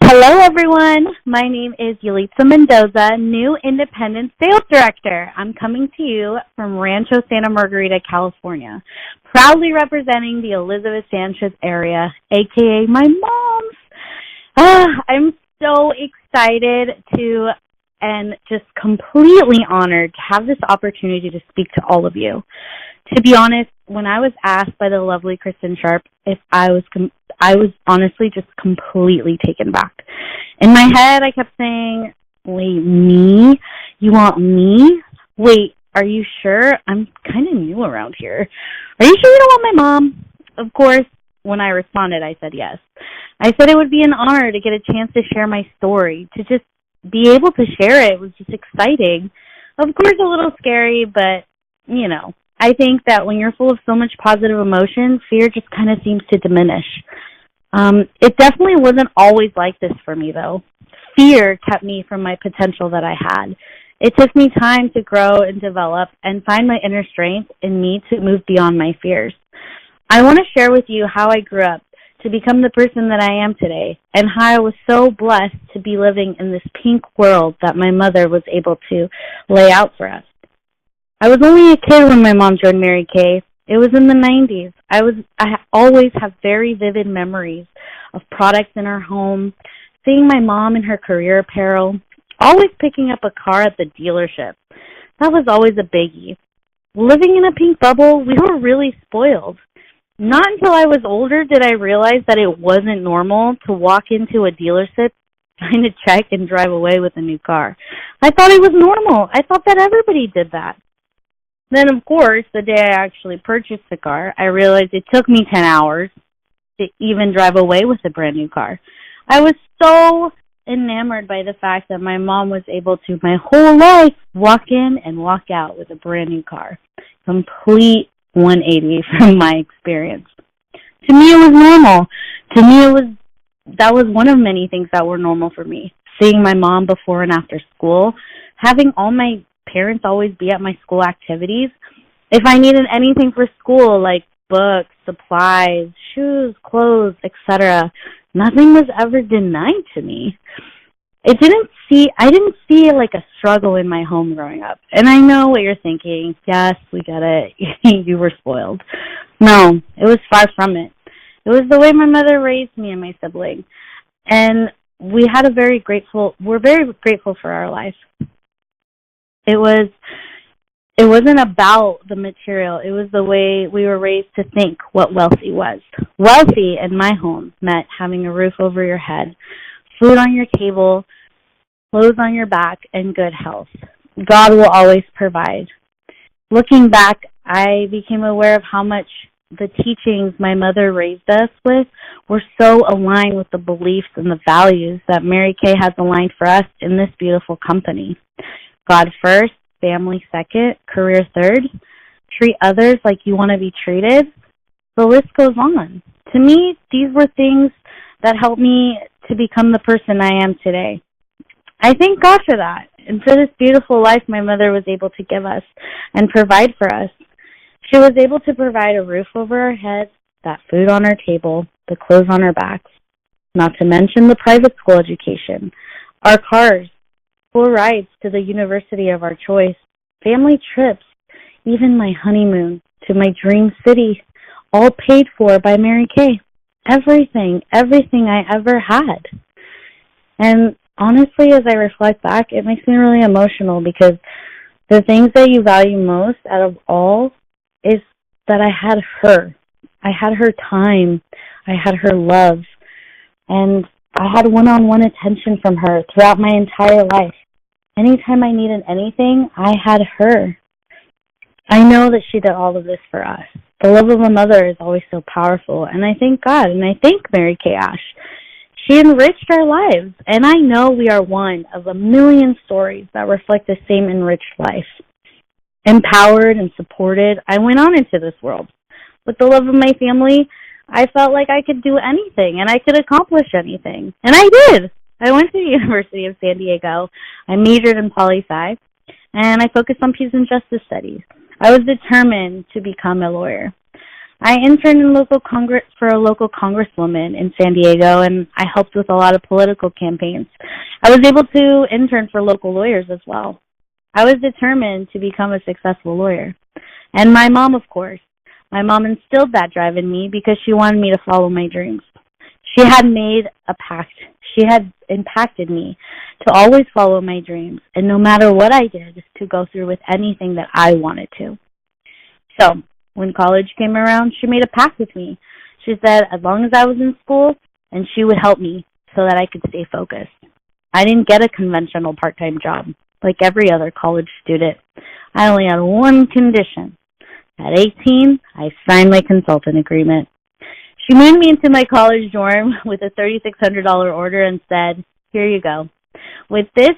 Hello, everyone. My name is Yelitza Mendoza, new independent sales director. I'm coming to you from Rancho Santa Margarita, California, proudly representing the Elizabeth Sanchez area, aka my mom's. I'm so excited to and just completely honored to have this opportunity to speak to all of you. To be honest, when I was asked by the lovely Kristen Sharp if I was honestly just completely taken back. In my head, I kept saying, wait, me? You want me? Wait, are you sure? I'm kind of new around here. Are you sure you don't want my mom? Of course, when I responded, I said yes. I said it would be an honor to get a chance to share my story, to just be able to share it was just exciting. Of course, a little scary, but, I think that when you're full of so much positive emotion, fear just kind of seems to diminish. It definitely wasn't always like this for me, though. Fear kept me from my potential that I had. It took me time to grow and develop and find my inner strength in me to move beyond my fears. I want to share with you how I grew up to become the person that I am today and how I was so blessed to be living in this pink world that my mother was able to lay out for us. I was only a kid when my mom joined Mary Kay. It was in the 90s. I always have very vivid memories of products in our home, seeing my mom in her career apparel, always picking up a car at the dealership. That was always a biggie. Living in a pink bubble, we were really spoiled. Not until I was older did I realize that it wasn't normal to walk into a dealership, sign a check, and drive away with a new car. I thought it was normal. I thought that everybody did that. Then, of course, the day I actually purchased the car, I realized it took me 10 hours to even drive away with a brand new car. I was so enamored by the fact that my mom was able to, my whole life, walk in and walk out with a brand new car. Complete 180 from my experience. To me, it was normal. To me, that was one of many things that were normal for me. Seeing my mom before and after school, having all my parents always be at my school activities. If I needed anything for school, like books, supplies, shoes, clothes, etc., nothing was ever denied to me. I didn't see like a struggle in my home growing up. And I know what you're thinking. Yes, we get it. You were spoiled. No, it was far from it. It was the way my mother raised me and my sibling. And we're very grateful for our life. It wasn't about the material. It was the way we were raised to think what wealthy was. Wealthy in my home meant having a roof over your head, food on your table, clothes on your back, and good health. God will always provide. Looking back, I became aware of how much the teachings my mother raised us with were so aligned with the beliefs and the values that Mary Kay has aligned for us in this beautiful company. God first, family second, career third, treat others like you want to be treated. The list goes on. To me, these were things that helped me to become the person I am today. I thank God for that and for this beautiful life my mother was able to give us and provide for us. She was able to provide a roof over our heads, that food on our table, the clothes on our backs, not to mention the private school education, our cars, full rides to the university of our choice, family trips, even my honeymoon to my dream city, all paid for by Mary Kay. Everything I ever had. And honestly, as I reflect back, it makes me really emotional because the things that you value most out of all is that I had her. I had her time. I had her love. And I had one-on-one attention from her throughout my entire life. Anytime I needed anything, I had her. I know that she did all of this for us. The love of a mother is always so powerful, and I thank God, and I thank Mary Kay Ash. She enriched our lives, and I know we are one of a million stories that reflect the same enriched life. Empowered and supported, I went on into this world. With the love of my family, I felt like I could do anything, and I could accomplish anything, and I did. I went to the University of San Diego. I majored in poli-sci, and I focused on peace and justice studies. I was determined to become a lawyer. I interned in local Congress for a local congresswoman in San Diego, and I helped with a lot of political campaigns. I was able to intern for local lawyers as well. I was determined to become a successful lawyer. And my mom, of course. My mom instilled that drive in me because she wanted me to follow my dreams. She had made a pact. She had impacted me to always follow my dreams, and no matter what I did, to go through with anything that I wanted to. So, when college came around, she made a pact with me. She said as long as I was in school, and she would help me so that I could stay focused. I didn't get a conventional part-time job like every other college student. I only had one condition. At 18, I signed my consultant agreement. She moved me into my college dorm with a $3,600 order and said, here you go. With this,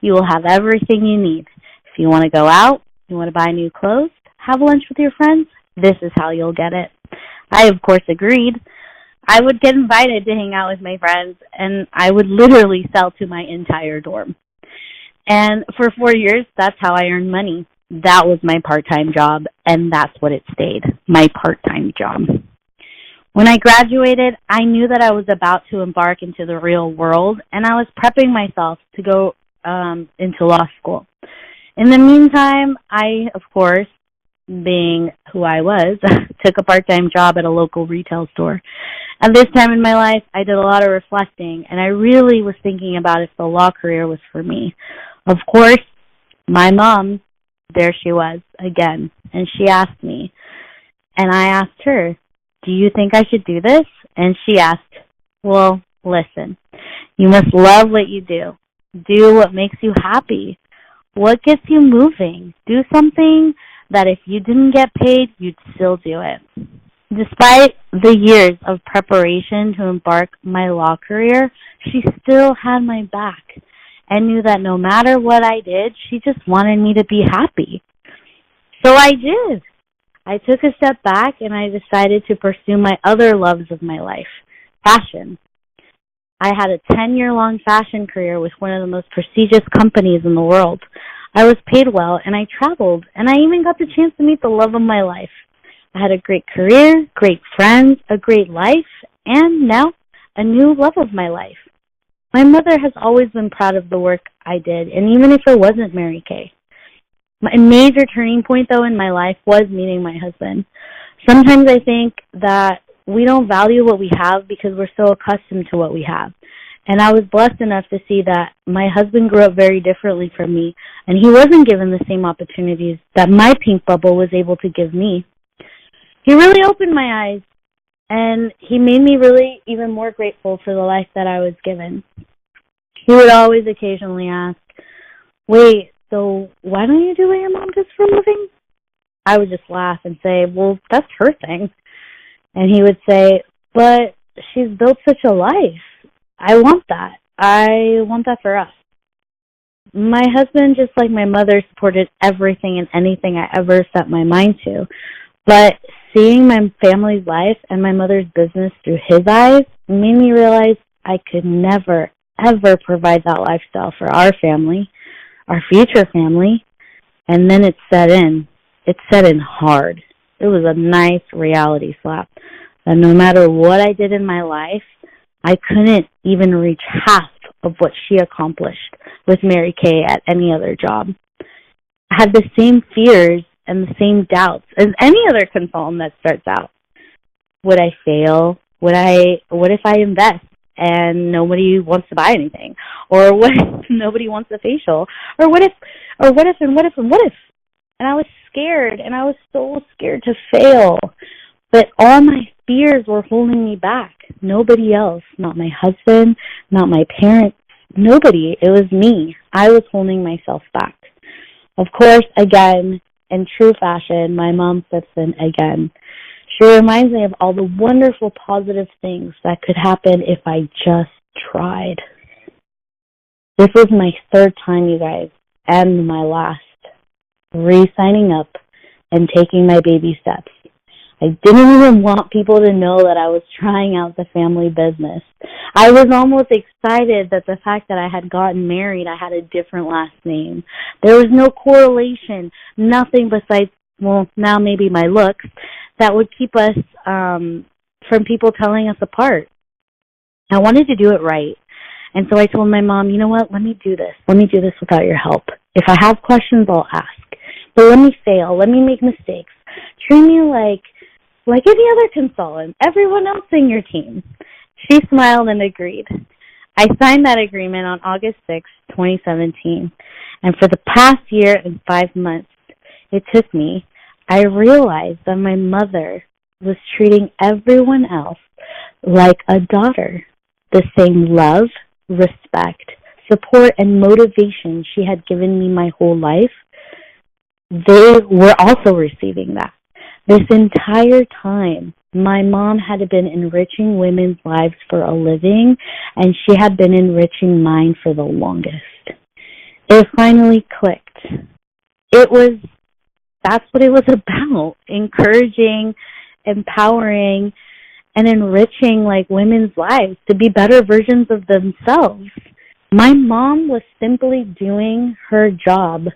you will have everything you need. If you want to go out, you want to buy new clothes, have lunch with your friends, this is how you'll get it. I, of course, agreed. I would get invited to hang out with my friends, and I would literally sell to my entire dorm. And for 4 years, that's how I earned money. That was my part-time job, and that's what it stayed, my part-time job. When I graduated, I knew that I was about to embark into the real world, and I was prepping myself to go into law school. In the meantime, I, of course, being who I was, took a part-time job at a local retail store. At this time in my life, I did a lot of reflecting, and I really was thinking about if the law career was for me. Of course, my mom, there she was again, and she asked me, and I asked her, do you think I should do this? And she asked, well, listen, you must love what you do. Do what makes you happy. What gets you moving? Do something that if you didn't get paid, you'd still do it. Despite the years of preparation to embark my law career, she still had my back and knew that no matter what I did, she just wanted me to be happy. So I did. I took a step back and I decided to pursue my other loves of my life, fashion. I had a 10-year-long fashion career with one of the most prestigious companies in the world. I was paid well and I traveled, and I even got the chance to meet the love of my life. I had a great career, great friends, a great life, and now a new love of my life. My mother has always been proud of the work I did, and even if it wasn't Mary Kay. My major turning point, though, in my life was meeting my husband. Sometimes I think that we don't value what we have because we're so accustomed to what we have. And I was blessed enough to see that my husband grew up very differently from me, and he wasn't given the same opportunities that my pink bubble was able to give me. He really opened my eyes, and he made me really even more grateful for the life that I was given. He would always occasionally ask, wait, so why don't you do what your mom does for a living? I would just laugh and say, well, that's her thing. And he would say, but she's built such a life. I want that. I want that for us. My husband, just like my mother, supported everything and anything I ever set my mind to. But seeing my family's life and my mother's business through his eyes made me realize I could never, ever provide that lifestyle for our family, our future family. And then it set in. It set in hard. It was a nice reality slap. That no matter what I did in my life, I couldn't even reach half of what she accomplished with Mary Kay at any other job. I had the same fears and the same doubts as any other consultant that starts out. Would I fail? What if I invest and nobody wants to buy anything? Or what if nobody wants a facial? Or what if? And I was scared, and I was so scared to fail. But all my fears were holding me back. Nobody else, not my husband, not my parents, nobody. It was me. I was holding myself back. Of course, again, in true fashion, my mom steps in again. She reminds me of all the wonderful positive things that could happen if I just tried. This was my third time, you guys, and my last, re-signing up and taking my baby steps. I didn't even want people to know that I was trying out the family business. I was almost excited that the fact that I had gotten married, I had a different last name. There was no correlation, nothing besides, well, now maybe my looks, that would keep us from people telling us apart. I wanted to do it right. And so I told my mom, you know what, let me do this. Let me do this without your help. If I have questions, I'll ask. But let me fail. Let me make mistakes. Treat me like any other consultant, everyone else in your team. She smiled and agreed. I signed that agreement on August 6, 2017. And for the past year and 5 months it took me, I realized that my mother was treating everyone else like a daughter. The same love, respect, support, and motivation she had given me my whole life, they were also receiving that. This entire time, my mom had been enriching women's lives for a living, and she had been enriching mine for the longest. It finally clicked. That's what it was about, encouraging, empowering, and enriching women's lives to be better versions of themselves. My mom was simply doing her job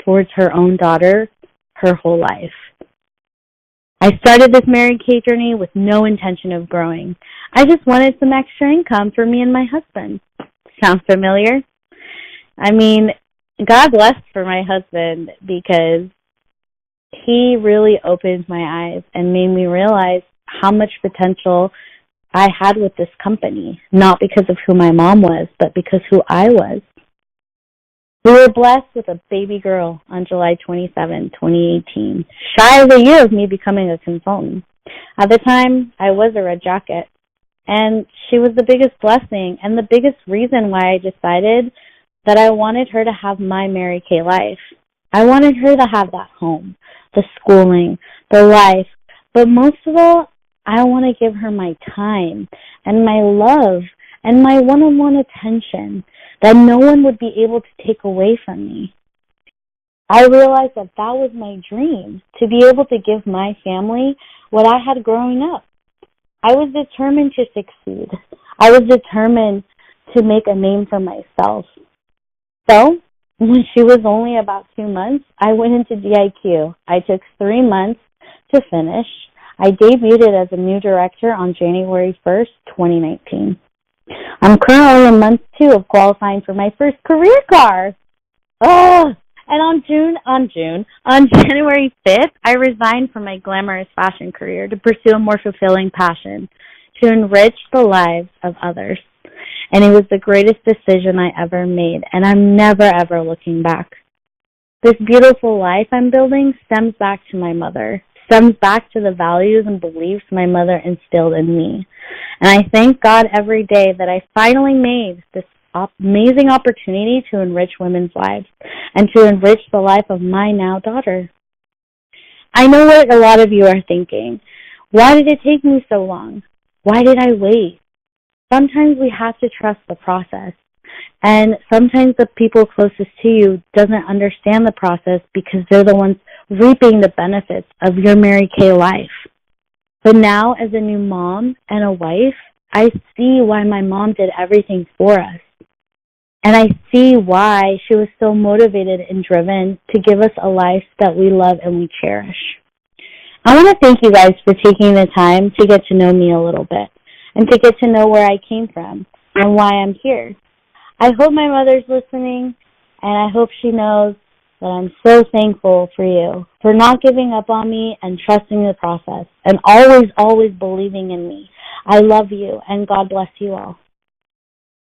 towards her own daughter her whole life. I started this Mary Kay journey with no intention of growing. I just wanted some extra income for me and my husband. Sounds familiar? I mean, God blessed for my husband because he really opened my eyes and made me realize how much potential I had with this company, not because of who my mom was, but because who I was. We were blessed with a baby girl on July 27, 2018, shy of a year of me becoming a consultant. At the time, I was a red jacket, and she was the biggest blessing and the biggest reason why I decided that I wanted her to have my Mary Kay life. I wanted her to have that home, the schooling, the life, but most of all, I want to give her my time and my love and my one-on-one attention that no one would be able to take away from me. I realized that was my dream, to be able to give my family what I had growing up. I was determined to succeed. I was determined to make a name for myself. So, when she was only about 2 months, I went into DIQ. I took 3 months to finish. I debuted as a new director on January 1st, 2019. I'm currently in month 2 of qualifying for my first career car. Oh, and on January 5th, I resigned from my glamorous fashion career to pursue a more fulfilling passion, to enrich the lives of others. And it was the greatest decision I ever made, and I'm never, ever looking back. This beautiful life I'm building stems back to my mother, stems back to the values and beliefs my mother instilled in me. And I thank God every day that I finally made this amazing opportunity to enrich women's lives and to enrich the life of my now daughter. I know what a lot of you are thinking. Why did it take me so long? Why did I wait? Sometimes we have to trust the process. And sometimes the people closest to you doesn't understand the process because they're the ones reaping the benefits of your Mary Kay life. But now, as a new mom and a wife, I see why my mom did everything for us. And I see why she was so motivated and driven to give us a life that we love and we cherish. I want to thank you guys for taking the time to get to know me a little bit and to get to know where I came from and why I'm here. I hope my mother's listening, and I hope she knows that I'm so thankful for you, for not giving up on me and trusting the process, and always, always believing in me. I love you, and God bless you all.